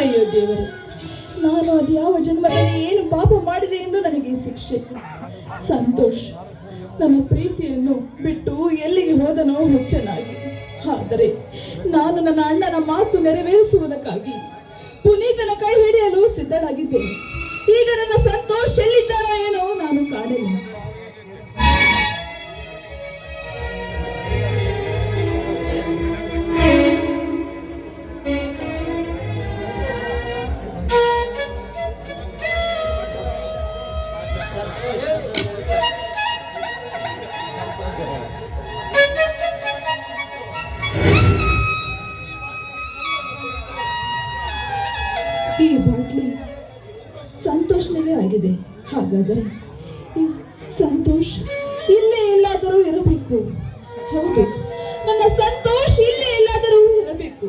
ಅಯ್ಯೋ ದೇವರು, ನಾನು ಅದು ಯಾವ ಜನ್ಮದಲ್ಲಿ ಏನು ಪಾಪ ಮಾಡಿದೆ ಎಂದು ನನಗೆ ಶಿಕ್ಷೆ. ಸಂತೋಷ್ ನನ್ನ ಪ್ರೀತಿಯನ್ನು ಬಿಟ್ಟು ಎಲ್ಲಿಗೆ ಹೋದನೋ ಹುಚ್ಚನಾಗಿ. ಆದರೆ ನಾನು ನನ್ನ ಅಣ್ಣನ ಮಾತು ನೆರವೇರಿಸುವುದಕ್ಕಾಗಿ ಪುನೀತನ ಕೈ ಹಿಡಿಯಲು ಸಿದ್ಧನಾಗಿದ್ದೇನೆ. ಈಗ ನನ್ನ ಸಂತೋಷ್ ಎಲ್ಲಿದ್ದಾನೋ ಏನೋ ನಾನು ಕಾಣಲಿಲ್ಲ. ಈ ಬಾಟ್ಲಿ ಸಂತೋಷ್ ಆಗಿದೆ. ಹಾಗಾದರೆ ಈ ಸಂತೋಷ್ ಇಲ್ಲೇ ಎಲ್ಲಾದರೂ ಇರಬೇಕು. ಹೌದು, ನನ್ನ ಸಂತೋಷ್ ಇಲ್ಲೇ ಎಲ್ಲಾದರೂ ಇರಬೇಕು.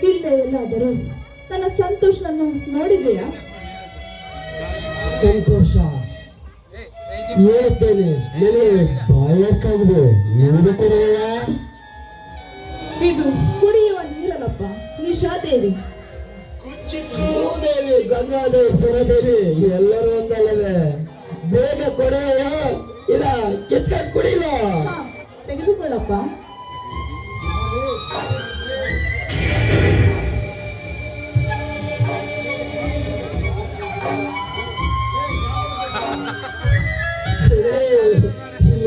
ಇಲ್ಲೇ ಎಲ್ಲಾದರೂ ನನ್ನ ಸಂತೋಷನನ್ನು ನೋಡಿದೆಯಾ? ಸಂತೋಷ ಹೇಳುತ್ತೇನೆ, ಬಾಯಕ್ಕಾಗಿದೆ. ಇದು ಕುಡಿಯುವ ನೀರಲ್ಲಪ್ಪ, ನಿಶಾದೇವಿ. ಭೂದೇವಿ, ಗಂಗಾದೇವಿ, ಸುರದೇವಿ ಎಲ್ಲರೂ ಒಂದಲ್ಲವೇ? ಬೇಗ ಕೊಡೆಯೋ ಇಲ್ಲ ಕಿತ್ಕೊಂಡು ಕುಡಿಲ. ತೆಗೆದುಕೊಳ್ಳಪ್ಪ.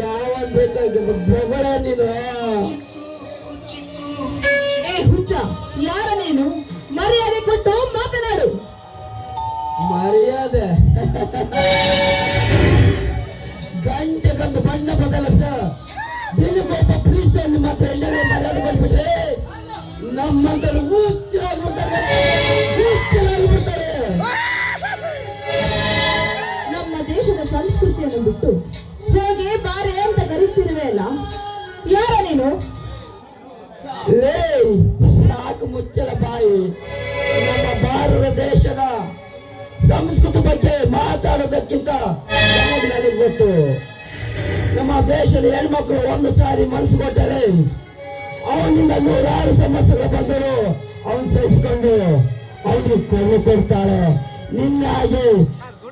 ಯಾವ ಬೇಕಾಗಿದ್ದ ಬೊಗಡ ನೀನು? ಹುಚ್ಚ, ಯಾರ ನೀನು? ಮರ್ಯಾದೆ ಕೊಟ್ಟು ಮಾತನಾಡು. ಮರ್ಯಾದೆ ಗಂಟೆಗೊಂದು ಬಣ್ಣ ಬದಲಿಸ ದಿನಕ್ಕೊಬ್ಬ ಪ್ರೀತಿಯನ್ನು ಮಾತ್ರ ಎಲ್ಲರೂ ಮರ್ಯಾದೆ ಕೊಟ್ಬಿಟ್ರೆ ನಮ್ಮಂತರು ಹುಚ್ಚರಾಗ್ಬಿಡ್ತಾರೆ. ನಮ್ಮ ದೇಶದ ಸಂಸ್ಕೃತಿಯನ್ನು ಬಿಟ್ಟು ಹೋಗಿ ಬಾರೆ ಅಂತ ಕರೀತಿರುವೆ ಅಲ್ಲ, ಯಾರ ನೀನು? ಸಾಕು ಮುಚ್ಚಲ ಬಾಯಿ. ನಮ್ಮ ಭಾರತ ದೇಶದ ಸಂಸ್ಕೃತಿ ಬಗ್ಗೆ ಮಾತಾಡೋದಕ್ಕಿಂತ ನನಗೆ ಗೊತ್ತು. ನಮ್ಮ ದೇಶದ ಹೆಣ್ಮಕ್ಳು ಒಂದು ಸಾರಿ ಮನಸ್ಸು ಕೊಟ್ಟರೆ ಅವನಿಂದ 100 ಸಮಸ್ಯೆಗಳು ಬಂದರು ಅವನ್ ಸಹಿಸ್ಕೊಂಡು ಅವನಿಗೆ ಕೊನೆ ಕೊಡ್ತಾಳೆ. ನಿನ್ನಾಗಿ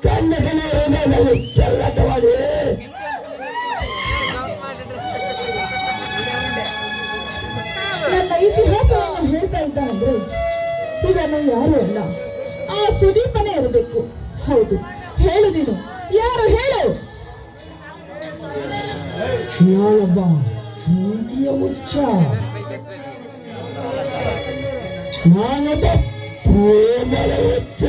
ಕಣ್ಣ ಹೃದಯದಲ್ಲಿ ಚೆಲ್ಲಾಟ ಮಾಡಿ ನನ್ನ ಇತಿಹಾಸವನ್ನು ಹೇಳ್ತಾ ಇದ್ದಾನಂದ್ರೆ ಇದನ್ನು ಯಾರು ಅಲ್ಲ, ಆ ಸುದೀಪನೇ ಇರಬೇಕು. ಹೌದು, ಹೇಳು ನೀನು ಯಾರು? ಹೇಳು. ನಾನೊಬ್ಬ ಪ್ರೀತಿಯ ಹುಚ್ಚ, ನಾನೊಬ್ಬ ಪ್ರೇಮದ ಹುಚ್ಚ.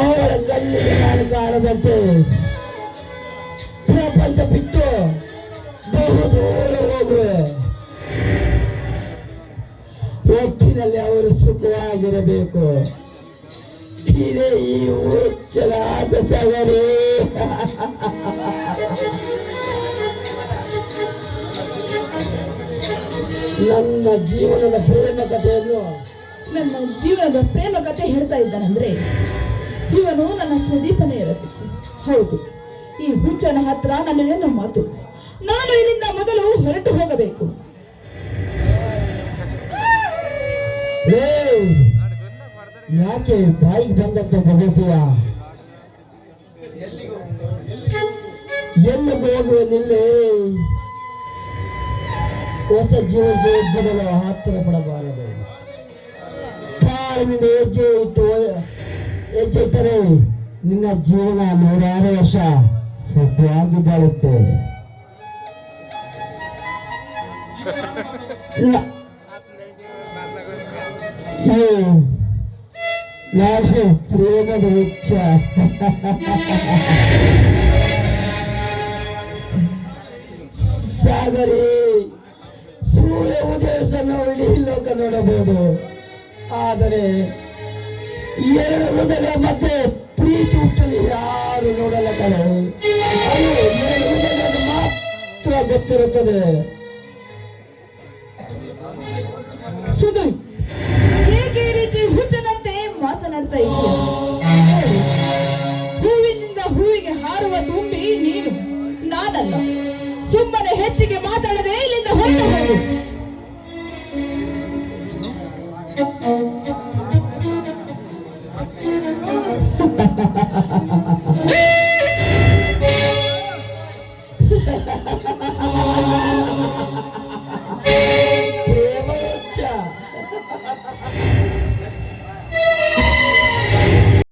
ಅವಳ ಕಣ್ಣಿಗೆ ನಾನು ಕಾಣದಂತೆ ಪ್ರಪಂಚ ಬಿಟ್ಟು ಬಹು ದೂರ ಹೋಗುವೆ. ಒಟ್ಟಿನಲ್ಲಿ ಅವರು ಸುಖವಾಗಿರಬೇಕು. ಇದೇ ಈ ಹುಚ್ಚನ ಆಸೆ ಸಗರಿ. ನನ್ನ ಜೀವನದ ಪ್ರೇಮ ಕಥೆಯನ್ನು ಹೇಳ್ತಾ ಇದ್ದಾನಂದ್ರೆ ಇವನು ನನ್ನ ಸುದೀಪನೇ ಇರಬೇಕು. ಹೌದು, ಈ ಹುಚ್ಚನ ಹತ್ರ ನನ್ನದೇನು ಮಾತು. ನಾನು ಇಲ್ಲಿಂದ ಮೊದಲು ಹೊರಟು ಹೋಗಬೇಕು. ಯಾಕೆ ಬಾಯಿಗೆ ಬಂದಂತ ಬಗೆತೀಯ? ಎಲ್ಲಿಗೆ ಹೋಗುವನಿಲ್ಲೇ ಹೊಸ ಜೀವನದ ಹೆಜ್ಜೆಗಳು ಹತ್ತಿರ ಪಡಬಾರದು. ತಾಳ್ಮೆಯಿಂದ ಹೆಜ್ಜೆ ಇಟ್ಟರೆ ನಿನ್ನ ಜೀವನ 106 ವರ್ಷ ಸುಖವಾಗಿ ಬಾಳುತ್ತೆ. ನಾನು ಪ್ರೇಮದ ಹುಚ್ಚ. ಸಾಗರಿ ಸೂರ್ಯ ಉದಯಿಸನ್ನು ಇಡೀ ಲೋಕ ನೋಡಬಹುದು, ಆದರೆ 2 ಹೃದಯಗಳ ಮಧ್ಯೆ ಪ್ರೀತಿ ಹುಟ್ಟಲು ಯಾರು ನೋಡಲ್ಲ ಕಣೆ. ಅದು 2 ಹೃದಯಗಳಿಗೆ ಮಾತ್ರ ಗೊತ್ತಿರುತ್ತದೆ. ಸುಧು, ಏಕೆ ಈ ರೀತಿ ಹುಚ್ಚನಂತೆ ಮಾತನಾಡ್ತಾ ಇದೆಯಾ? ಹೂವಿನಿಂದ ಹೂವಿಗೆ ಹಾರುವ ತುಂಬಿ ನೀನು, ನಾನಲ್ಲ. ಸುಮ್ಮನೆ ಹೆಚ್ಚಿಗೆ ಮಾತಾಡದೆ ಇಲ್ಲಿಂದ ಹೊರಟು ಹೋಗು.